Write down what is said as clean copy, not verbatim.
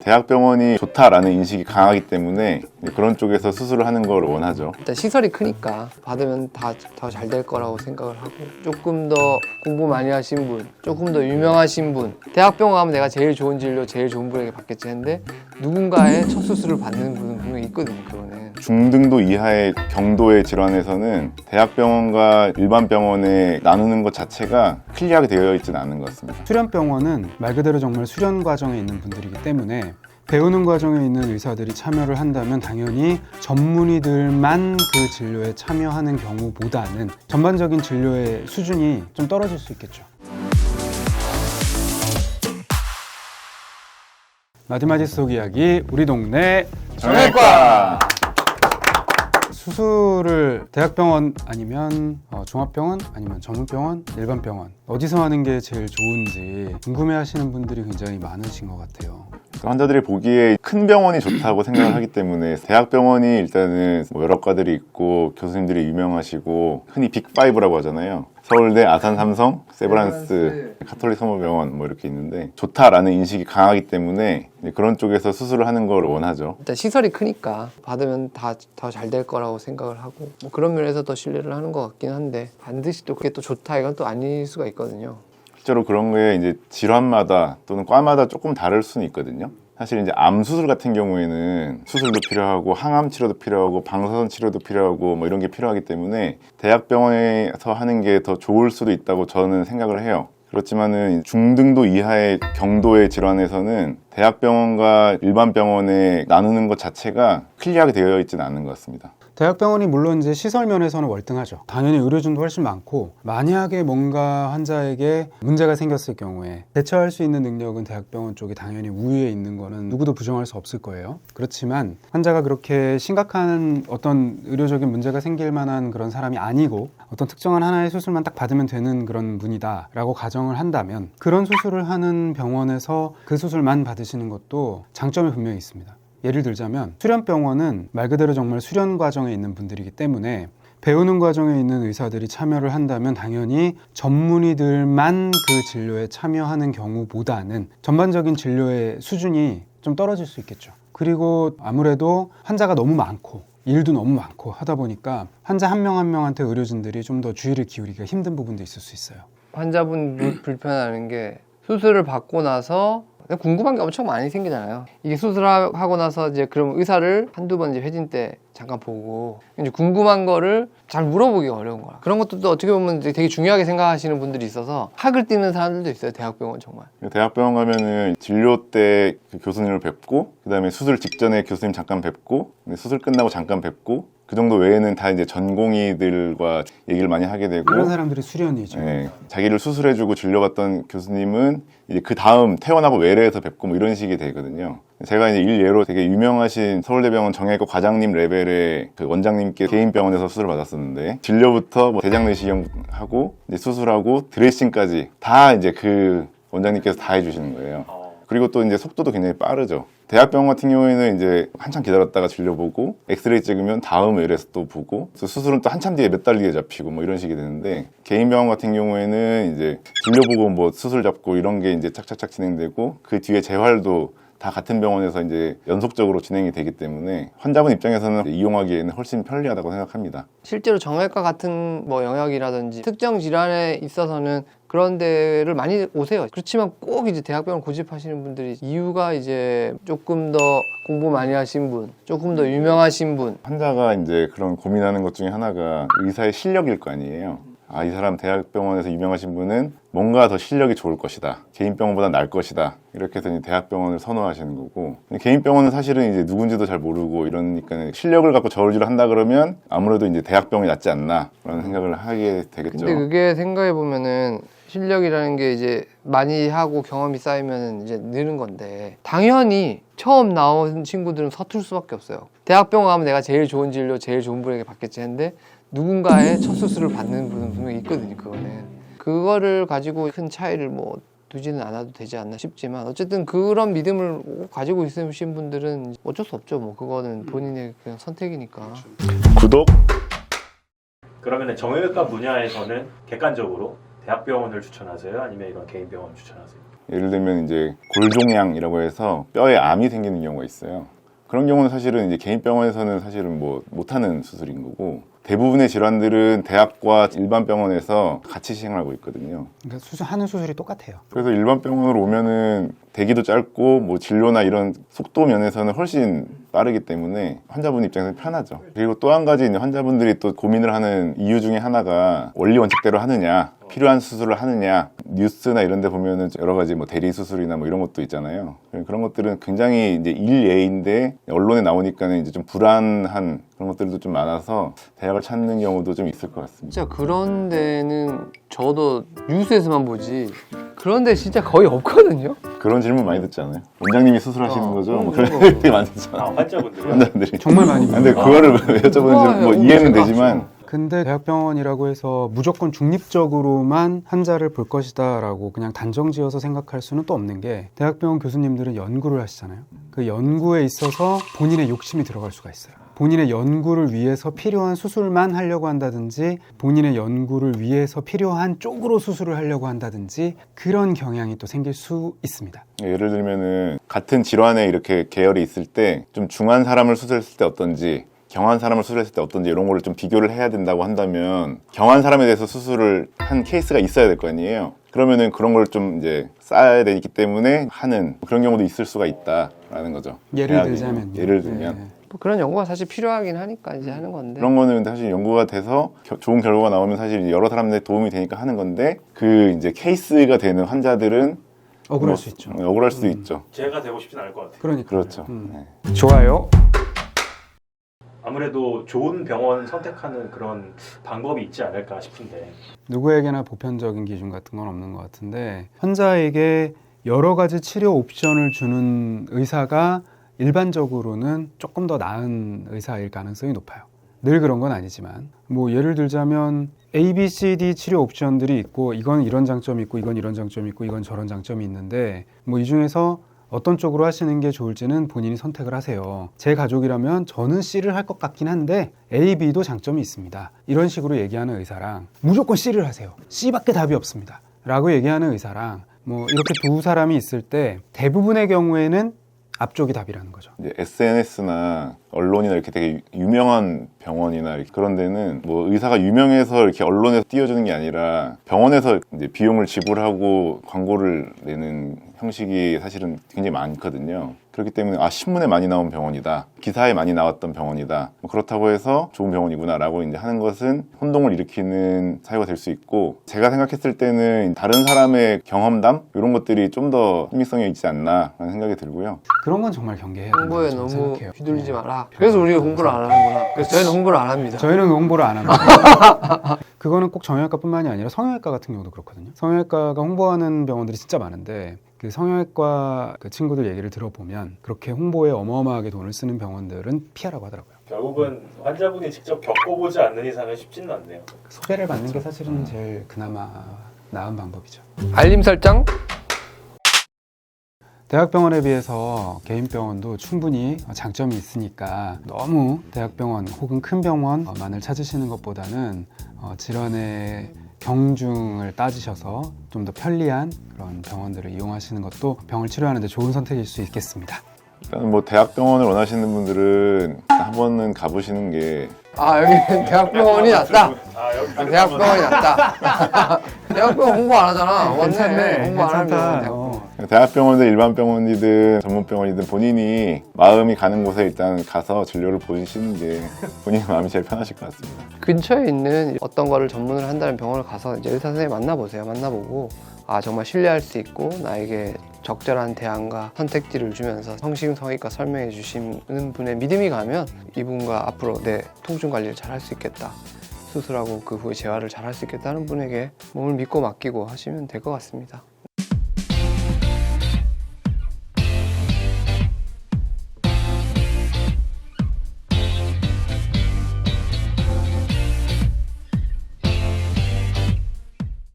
대학병원이 좋다라는 인식이 강하기 때문에 그런 쪽에서 수술을 하는 걸 원하죠. 일단 시설이 크니까 받으면 다 더 잘 될 거라고 생각을 하고, 조금 더 공부 많이 하신 분, 조금 더 유명하신 분, 대학병원 가면 내가 제일 좋은 진료, 제일 좋은 분에게 받겠지 했는데 누군가의 첫 수술을 받는 분은 분명히 있거든요. 그거는 중등도 이하의 경도의 질환에서는 대학병원과 일반 병원에 나누는 것 자체가 클리어하게 되어 있지는 않은 것 같습니다. 수련병원은 말 그대로 정말 수련 과정에 있는 분들이기 때문에 배우는 과정에 있는 의사들이 참여를 한다면 당연히 전문의들만 그 진료에 참여하는 경우보다는 전반적인 진료의 수준이 좀 떨어질 수 있겠죠. 마디마디 속 이야기 우리 동네 정형외과! 수술을 대학병원 아니면 종합병원 아니면 전문병원, 일반병원 어디서 하는 게 제일 좋은지 궁금해하시는 분들이 굉장히 많으신 것 같아요. 환자들이 보기에 큰 병원이 좋다고 생각을 하기 때문에 대학병원이 일단은 여러 과들이 있고 교수님들이 유명하시고 흔히 빅5라고 하잖아요. 서울대, 아산, 삼성, 세브란스, 카톨릭 성모병원 뭐 이렇게 있는데 좋다라는 인식이 강하기 때문에 그런 쪽에서 수술을 하는 걸 원하죠. 일단 시설이 크니까 받으면 다 더 잘 될 거라고 생각을 하고, 뭐 그런 면에서 더 신뢰를 하는 것 같긴 한데 반드시 또 그게 또 좋다 이건 또 아닐 수가 있거든요. 실제로 그런 거에 이제 질환마다 또는 과마다 조금 다를 수는 있거든요. 사실 이제 암 수술 같은 경우에는 수술도 필요하고 항암 치료도 필요하고 방사선 치료도 필요하고 뭐 이런 게 필요하기 때문에 대학병원에서 하는 게 더 좋을 수도 있다고 저는 생각을 해요. 그렇지만은 중등도 이하의 경도의 질환에서는 대학병원과 일반 병원에 나누는 것 자체가 클리어하게 되어 있지는 않은 것 같습니다. 대학병원이 물론 이제 시설 면에서는 월등하죠. 당연히 의료진도 훨씬 많고, 만약에 뭔가 환자에게 문제가 생겼을 경우에 대처할 수 있는 능력은 대학병원 쪽이 당연히 우위에 있는 거는 누구도 부정할 수 없을 거예요. 그렇지만 환자가 그렇게 심각한 어떤 의료적인 문제가 생길 만한 그런 사람이 아니고 어떤 특정한 하나의 수술만 딱 받으면 되는 그런 분이다 라고 가정을 한다면 그런 수술을 하는 병원에서 그 수술만 받으시는 것도 장점이 분명히 있습니다. 예를 들자면 수련병원은 말 그대로 정말 수련 과정에 있는 분들이기 때문에 배우는 과정에 있는 의사들이 참여를 한다면 당연히 전문의들만 그 진료에 참여하는 경우보다는 전반적인 진료의 수준이 좀 떨어질 수 있겠죠. 그리고 아무래도 환자가 너무 많고 일도 너무 많고 하다 보니까 환자 한 명 한 명한테 의료진들이 좀 더 주의를 기울이기가 힘든 부분도 있을 수 있어요. 환자분 불편해하는 게 수술을 받고 나서 궁금한 게 엄청 많이 생기잖아요. 이게 수술하고 나서 이제 그럼 의사를 한두 번 이제 회진 때 잠깐 보고 이제 궁금한 거를 잘 물어보기가 어려운 거야. 그런 것도 또 어떻게 보면 되게 중요하게 생각하시는 분들이 있어서 학을 띄는 사람들도 있어요. 대학병원 정말. 대학병원 가면은 진료 때 그 교수님을 뵙고 그다음에 수술 직전에 교수님 잠깐 뵙고 수술 끝나고 잠깐 뵙고 그 정도 외에는 다 이제 전공의들과 얘기를 많이 하게 되고 그런 사람들이 수련이죠. 네, 자기를 수술해주고 진료받던 교수님은 이제 그 다음 퇴원하고 외래에서 뵙고 뭐 이런 식이 되거든요. 제가 이제 일예로 되게 유명하신 서울대병원 정형외과 과장님 레벨의 그 원장님께 개인 병원에서 수술을 받았었는데 진료부터 뭐 대장 내시경하고 이제 수술하고 드레싱까지 다 이제 그 원장님께서 다 해주시는 거예요. 그리고 또 이제 속도도 굉장히 빠르죠. 대학병원 같은 경우에는 이제 한참 기다렸다가 진료 보고 엑스레이 찍으면 다음 외래에서 또 보고 수술은 또 한참 뒤에 몇 달 뒤에 잡히고 뭐 이런 식이 되는데 개인 병원 같은 경우에는 이제 진료 보고 뭐 수술 잡고 이런 게 이제 착착착 진행되고 그 뒤에 재활도 다 같은 병원에서 이제 연속적으로 진행이 되기 때문에 환자분 입장에서는 이용하기에는 훨씬 편리하다고 생각합니다. 실제로 정형외과 같은 뭐 영역이라든지 특정 질환에 있어서는 그런 데를 많이 오세요. 그렇지만 꼭 이제 대학병원 고집하시는 분들이 이유가 이제 조금 더 공부 많이 하신 분, 조금 더 유명하신 분. 환자가 이제 그런 고민하는 것 중에 하나가 의사의 실력일 거 아니에요. 아, 이 사람 대학병원에서 유명하신 분은 뭔가 더 실력이 좋을 것이다. 개인 병원보다 나을 것이다. 이렇게 해서 이제 대학병원을 선호하시는 거고, 개인 병원은 사실은 이제 누군지도 잘 모르고 이러니까 실력을 갖고 저울질을 한다 그러면 아무래도 이제 대학병원이 낫지 않나 그런 생각을 하게 되겠죠. 근데 그게 생각해 보면은 실력이라는 게 이제 많이 하고 경험이 쌓이면 이제 느는 건데, 당연히 처음 나온 친구들은 서툴 수밖에 없어요. 대학병원 가면 내가 제일 좋은 진료, 제일 좋은 분에게 받겠지 했는데 누군가의 첫 수술을 받는 분은 분명히 있거든요. 그거를 가지고 큰 차이를 뭐 두지는 않아도 되지 않나 싶지만, 어쨌든 그런 믿음을 가지고 있으신 분들은 어쩔 수 없죠. 뭐 그거는 본인의 그냥 선택이니까. 구독! 그러면 정형외과 분야에서는 객관적으로 대학병원을 추천하세요? 아니면 이런 개인 병원 추천하세요? 예를 들면 이제 골종양이라고 해서 뼈에 암이 생기는 경우가 있어요. 그런 경우는 사실은 이제 개인 병원에서는 사실은 뭐 못하는 수술인 거고, 대부분의 질환들은 대학과 일반 병원에서 같이 시행하고 있거든요. 그러니까 하는 수술이 똑같아요. 그래서 일반 병원으로 오면은 대기도 짧고 뭐 진료나 이런 속도 면에서는 훨씬 빠르기 때문에 환자분 입장에서 편하죠. 그리고 또 한 가지 이제 환자분들이 또 고민을 하는 이유 중에 하나가 원리 원칙대로 하느냐, 필요한 수술을 하느냐. 뉴스나 이런 데 보면은 여러 가지 뭐 대리 수술이나 뭐 이런 것도 있잖아요. 그런 것들은 굉장히 이제 일예인데 언론에 나오니까는 이제 좀 불안한 그런 것들도 좀 많아서 대학을 찾는 경우도 좀 있을 것 같습니다. 진짜 그런 데는 저도 뉴스에서만 보지 그런 데 진짜 거의 없거든요. 그런 질문 많이 듣잖아요. 원장님이 수술하시는 거죠? 뭐 그런 그런 얘기 많이 듣잖아요. 아, 환자분들이 환자들이. 정말 많이 근데 그거를 여쭤보는지 뭐 이해는 되지만 근데 대학병원이라고 해서 무조건 중립적으로만 환자를 볼 것이다 라고 그냥 단정지어서 생각할 수는 또 없는 게, 대학병원 교수님들은 연구를 하시잖아요. 그 연구에 있어서 본인의 욕심이 들어갈 수가 있어요. 본인의 연구를 위해서 필요한 수술만 하려고 한다든지, 본인의 연구를 위해서 필요한 쪽으로 수술을 하려고 한다든지, 그런 경향이 또 생길 수 있습니다. 예를 들면은 같은 질환에 이렇게 계열이 있을 때 좀 중한 사람을 수술했을 때 어떤지, 경한 사람을 수술했을 때 어떤지 이런 거를 좀 비교를 해야 된다고 한다면, 경한 사람에 대해서 수술을 한 케이스가 있어야 될 거 아니에요. 그러면은 그런 걸 좀 이제 쌓아야 되기 때문에 하는 그런 경우도 있을 수가 있다라는 거죠. 예를 대학이. 들자면 예를 들면 뭐 그런 연구가 사실 필요하긴 하니까 이제 하는 건데. 그런 거는 사실 연구가 돼서 좋은 결과가 나오면 사실 여러 사람들의 도움이 되니까 하는 건데, 그 이제 케이스가 되는 환자들은 억울할 뭐, 수 있죠. 억울할 수도 있죠. 제가 되고 싶진 않을 것 같아요. 그러니까 그렇죠. 네. 좋아요. 아무래도 좋은 병원 선택하는 그런 방법이 있지 않을까 싶은데. 누구에게나 보편적인 기준 같은 건 없는 것 같은데, 환자에게 여러 가지 치료 옵션을 주는 의사가 일반적으로는 조금 더 나은 의사일 가능성이 높아요. 늘 그런 건 아니지만, 뭐 예를 들자면 A, B, C, D 치료 옵션들이 있고, 이건 이런 장점이 있고, 이건 이런 장점이 있고, 이건 저런 장점이 있는데, 뭐 이 중에서 어떤 쪽으로 하시는 게 좋을지는 본인이 선택을 하세요. 제 가족이라면 저는 C를 할 것 같긴 한데 A, B도 장점이 있습니다. 이런 식으로 얘기하는 의사랑, 무조건 C를 하세요. C밖에 답이 없습니다. 라고 얘기하는 의사랑, 뭐 이렇게 두 사람이 있을 때 대부분의 경우에는 앞쪽이 답이라는 거죠. 이제 SNS나 언론이나 이렇게 되게 유명한 병원이나 이렇게 그런 데는 뭐 의사가 유명해서 이렇게 언론에서 띄워주는 게 아니라 병원에서 이제 비용을 지불하고 광고를 내는 형식이 사실은 굉장히 많거든요. 그렇기 때문에 신문에 많이 나온 병원이다, 기사에 많이 나왔던 병원이다, 뭐 그렇다고 해서 좋은 병원이구나 라고 이제 하는 것은 혼동을 일으키는 사유가 될 수 있고, 제가 생각했을 때는 다른 사람의 경험담 이런 것들이 좀 더 신빙성이 있지 않나 라는 생각이 들고요. 그런 건 정말 경계해야 홍보에 된다고 너무 생각해요. 휘둘리지 네. 마라. 그래서 우리가 공부를 안 하는구나. 그래서 저희는 공부를 안 합니다. 저희는 홍보를 안 합니다. 그거는 꼭 정형외과뿐만이 아니라 성형외과 같은 경우도 그렇거든요. 성형외과가 홍보하는 병원들이 진짜 많은데, 그 성형외과 그 친구들 얘기를 들어보면 그렇게 홍보에 어마어마하게 돈을 쓰는 병원들은 피하라고 하더라고요. 결국은 환자분이 직접 겪어보지 않는 이상은 쉽지는 않네요. 소개를 받는 게 사실은 제일 그나마 나은 방법이죠. 알림 설정. 대학병원에 비해서 개인병원도 충분히 장점이 있으니까 너무 대학병원 혹은 큰 병원만을 찾으시는 것보다는 질환의 경중을 따지셔서 좀 더 편리한 그런 병원들을 이용하시는 것도 병을 치료하는 데 좋은 선택일 수 있겠습니다. 일단 뭐 대학병원을 원하시는 분들은 한 번은 가보시는 게, 여기 대학병원이 낫다. 여기 대학병원이 낫다. 대학병원 홍보 안 하잖아. 괜찮네. 홍보 안 하면 괜찮다. 대학병원. 대학병원이든 일반 병원이든 전문 병원이든 본인이 마음이 가는 곳에 일단 가서 진료를 보시는 게 본인의 마음이 제일 편하실 것 같습니다. 근처에 있는 어떤 거를 전문을 한다는 병원을 가서 이제 의사 선생님 만나보세요. 만나보고 정말 신뢰할 수 있고 나에게 적절한 대안과 선택지를 주면서 성심성의껏 설명해 주시는 분의 믿음이 가면 이분과 앞으로 내 통증 관리를 잘 할 수 있겠다, 수술하고 그 후에 재활을 잘 할 수 있겠다는 분에게 몸을 믿고 맡기고 하시면 될 것 같습니다.